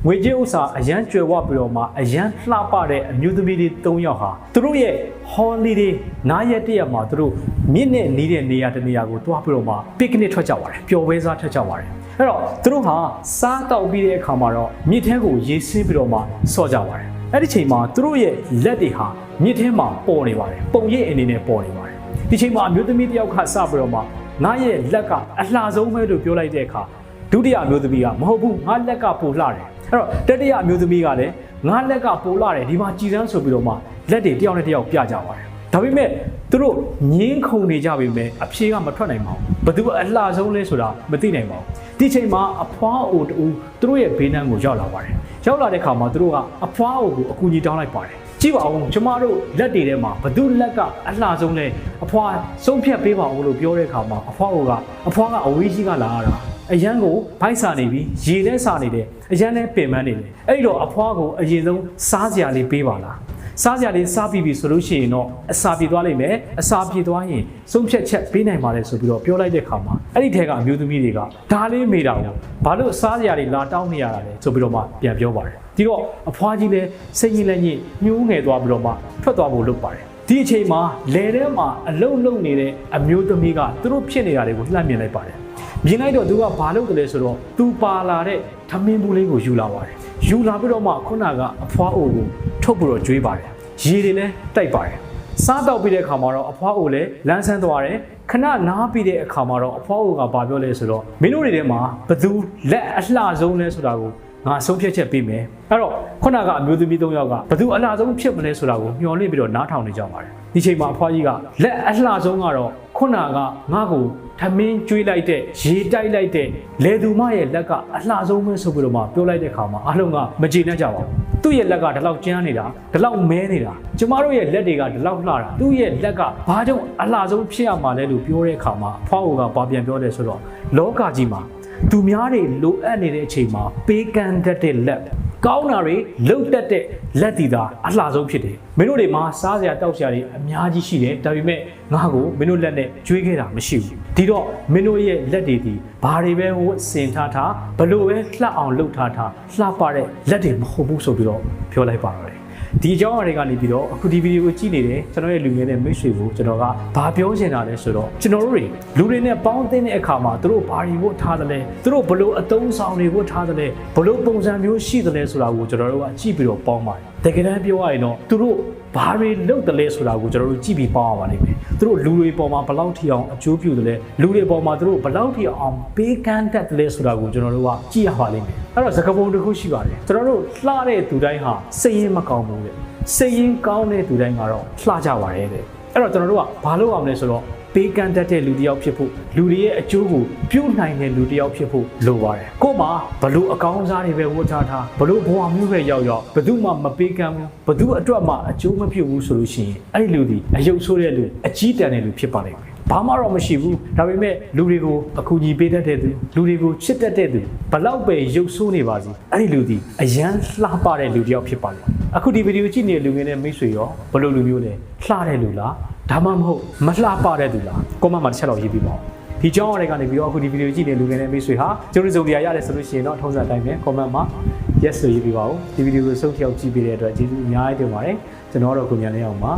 ငွေကြေးဥစ္စာအရန်ကျွယ်ဝပြီးတော့မှအရန်လှပတဲ့အမျိုးသမီးတွေ၃ယောက်ဟာသူတို့ရဲ့ holiday နားရက်တရက်မှာသူတို့မြင့်နဲ့နေတဲ့နေရာတနေရာကိုတွားပြီးတော့မှ picnic ထွက်ကြပါတယ်ပျော်ပွဲစားထွက်ကြပါတယ်အဲ့တော့သူတို့ဟာစားတောက်ပြီးတဲ့အခါမှာတော့မြစ်ထဲကိုရေဆင်းပြီးတော့မှဆော့ကြပါတယ်အဲ့ဒီချိန်မှာသူတို့ရဲ့လက်တွေဟာမြစ်ထဲမှာပေါ်နေပါတယ်ပုံရိပ်အနေနဲ့ပေါ်နေပါတယ်ဒီချိန်မှာအမျိုးသမီးတစ်ယောက်ကစပြီးတော့မှငါရဲ့လက်ကအလှဆုံးပဲလို့ပြောလိုက်တဲ့အခါဒုတိယအမျိုးသမီးကမဟုတ်ဘူးငါလက်ကပိုလှတယ်အဲ့တော့တတိယအမျိုးသမီးကလည်းငါလက်ကပိုလှတယ်ဒီမှာကြည်စမ်းဆိုပြီးတော့မှလက်တွေတယောက်နဲ့တယောက်ပြကြပါတယ်ဒါပေမဲ့သူတို့ငင်းခုန်နေကြပေမဲ့အဖြေကမထွက်နိုင်ပါဘူးဘယ်သူအလှဆုံးလဲဆိုတာမသိနိုင်ပါဘူးဒီချိန်မှာအဖွားအိုတူသူတို့ရဲ့ဘေးနန်းကိုရောက်လာပါတယ်ရောက်လာတဲ့ခါမှာသူတို့ကအဖွားအိုကိုအကူကြီးတောင်းလိုက်ပါတယ်ကြည့်ပါဦးကျမတို့လက်တွေထဲမှာဘသူလက်ကအလှဆုံးလဲအဖွားဆုံးဖြတ်ပေးပါဦးလို့ပြောတဲ့ခါမှာအဖွားကအဝေးကြီးကလာရတာအရန်ကိုဘိုက်စာနေပြီးရေထဲစာနေတယ်အရန်လည်းပင်ပန်းနေတယ်အဲ့တော့အဖွားကိုအရင်ဆုံးစားစရာလေးပေးပါလားစားစရာလေးစားပြီးပြီဆိုလို့ရှိရင်တော့အစာပြေသွားလိမ့်မယ်အစာပြေသွားရင်ဆုံးဖြတ်ချက်ပေးနိုင်ပါလေဆိုပြီးတော့ပြောလိုက်တဲ့ခါမှာအဲ့ဒီထဲကအမျိုးသမီးတွေကဒါလေးမေးတာကိုဘာလို့စားစရာတွေလာတောင်းနေရတာလဲဆိုပြီးတော့မှပြန်ပြောပါတယ်ဒီတော့အဖွားကြီးလည်းစိတ်ကြီးလည်းညစ်ညှိုးငယ်သွားပြီးတော့မှထွက်သွားဖို့လုပ်ပါတယ်ဒီအချိန်မှာလေထဲမှာအလုံလုံနေတဲ့အမျိုးသမီးကသူတို့ဖြစ်နေတာတွေကိုလှမ်းမြင်လိုက်ပါတယ်မြင်လိုက်တော့သူကဘာလုပ်တယ်လဲဆိုတော့သူပါလာတဲ့ထမင်းဘူးလေးကိုယူလာပါတယ်ယူလာပြီးတော့မှခုနကအဖွားအိုကိုထုတ်ပြီးတော့ကျွေးပါတယ်ရေတွေလည်းတိုက်ပါတယ်စားတော့ပြီးတဲ့အခါမှာတော့အဖွားအိုလည်းလမ်းဆန်းသွားတယ်ခဏနားပြီးတဲ့အခါမှာတော့အဖွားအိုကဘာပြောလဲဆိုတော့မင်းတို့တွေထဲမှာဘသူလက်အလှဆုံးလဲဆိုတာကိုငါဆုံးဖြတ်ချက်ပေးမယ်အဲ့တော့ခုနကအမျိုးသမီး၃ယောက်ကဘသူအလှဆုံးဖြစ်မလဲဆိုတာကိုမျှော်လင့်ပြီးတော့နားထောင်နေကြပါတယ်ဒီချိန်မှာအဖွားကြီးကလက်အလှဆုံးကတော့ခုနကငါ့ကိုထမင်းကျွေးလိုက်တဲ့ရေတိုက်လိုက်တဲ့လေသူမရဲ့လက်ကအလှဆုံးပဲဆိုပြီးတော့မှပြောလိုက်တဲ့အခါမှာအားလုံးကမကျေနပ်ကြပါဘူးသူ့ရဲ့လက်ကဒီလောက်ကျန်းနေတာဒီလောက်မဲနေတာကျမတို့ရဲ့လက်တွေကဒီလောက်လှတာသူ့ရဲ့လက်ကဘာကြောင့်အလှဆုံးဖြစ်ရမှာလဲလို့ပြောတဲ့အခါမှာအဖွားအိုကဘာပြန်ပြောတယ်ဆိုတော့လောကကြီးမှာသူများတွေလိုအပ်နေတဲ့အချိန်မှာပေးကမ်းတတ်တဲ့လက်ကောင်းတာတွေလှုပ်တတ်တဲ့လက်တီသာအလှဆုံးဖြစ်တယ်မင်းတို့တွေမှာစားစရာတောက်စရာတွေအများကြီးရှိတယ်ဒါပေမဲ့ငါ့ကိုမင်းတို့လက်နဲ့ကျွေးခဲ့တာမရှိဘူးဒီတော့မင်းတို့ရဲ့လက်တွေဒီဘာတွေပဲဝတ်ဆင်ထားဘလို့ပဲလှအောင်လှုပ်ထားလှပတဲ့လက်တွေမဟုတ်ဘူးဆိုပြီးတော့ပြောလိုက်ပါတော့တယ်ဒီအကြောင်းအရာတွေကနေပြီးတော့အခုဒီဗီဒီယိုကိုကြည့်နေတယ်ကျွန်တော်ရဲ့လူငယ်တဲ့မိတ်ဆွေကိုကျွန်တော်ကဘာပြောချင်တာလဲဆိုတော့ကျွန်တော်တို့တွေလူတွေနဲ့ပေါင်းသင်းတဲ့အခါမှာသူတို့ဘာတွေဝတ်ထားသလဲသူတို့ဘလို့အသုံးဆောင်တွေဝတ်ထားသလဲဘလို့ပုံစံမျိုးရှိသလဲဆိုတာကိုကျွန်တော်တို့ကကြည့်ပြီးတော့ပေါင်းပါတယ်တကယ်တမ်းပြောရရင်တော့သူတို့ဘာတွေလုပ်တယ်လဲဆိုတာကိုကျွန်တော်တို့ကြည့်ပြီးပေါင်းရပါလိမ့်မယ်သူတို့လူတွေပေါ်မှာဘယ်လောက်ထိအောင်အကျိုးပြုတယ်လဲလူတွေပေါ်မှာသူတို့ဘယ်လောက်ထိအောင်ပေးကမ်းတတ်တယ်လဲဆိုတာကိုကျွန်တော်တို့ကကြည့်ရပါလိမ့်မယ်အဲ့တော့စကားပုံတစ်ခုရှိပါတယ်ကျွန်တော်တို့လှတဲ့သူတိုင်းဟာစိတ်ရင်းမကောင်းဘူးလေစိတ်ရင်းကောင်းတဲ့သူတိုင်းကတော့လှကြပါတယ်တဲ့အဲ့တော့ကျွန်တော်တို့ကဘာလုပ်အောင်လဲဆိုတော့ပေးကမ်းတတ်တဲ့လူတစ်ယောက်ဖြစ်ဖို့လူတွေရဲ့အကျိုးကိုပြုနိုင်တဲ့လူတစ်ယောက်ဖြစ်ဖို့လိုပါတယ်ကို့မှာဘလို့အကောင်းစားတွေပဲဝတ်ထားဘလို့ဘဝမျိုးပဲရောက်ဘယ်သူမှမပေးကမ်းဘူးဘယ်သူအတွက်မှအကျိုးမပြုဘူးဆိုလို့ရှိရင်အဲ့ဒီလူဒီအယုတ်ဆိုးတဲ့လူအကြီးတန်းတဲ့လူဖြစ်ပါလိမ့်မယ်ဘာမှတော့မရှိဘူးဒါပေမဲ့လူတွေကိုအကူအညီပေးတတ်တဲ့သူလူတွေကိုချစ်တတ်တဲ့သူဘလောက်ပဲရုပ်ဆိုးနေပါစေအဲ့ဒီလူဒီအရန်လှပတဲ့လူတစ်ယောက်ဖြစ်ပါလိမ့်မယ်အခုဒီဗီဒီယိုကြည့်နေတဲ့လူငယ်တဲ့မိတ်ဆွေရောဘလို့လူမျိုးလဲလှတဲ့လူလားဒါမှမဟုတ်မလှပတဲ့သူလားကွန်မန့်မှာတစ်ချက်တော့ရေးပြပါဦးဒီကြောင်းအရာတွေကနေပြီးတော့အခုဒီဗီဒီယိုကြည့်နေတဲ့လူငယ်တဲ့မိတ်ဆွေဟာကျိုးရီစုံတရားရတယ်ဆိုလို့ရှိရင်တော့ထုံးစံတိုင်းပဲကွန်မန့်မှာ yes ဆိုရေးပြပါဦးဒီဗီဒီယိုကိုဆုံးဖြတ်ကြည့်ပေးတဲ့အတွက်ကျေးဇူးအများကြီးတင်ပါတယ်ကျွန်တော်တို့ကိုမြန်လေးအောင်ပါ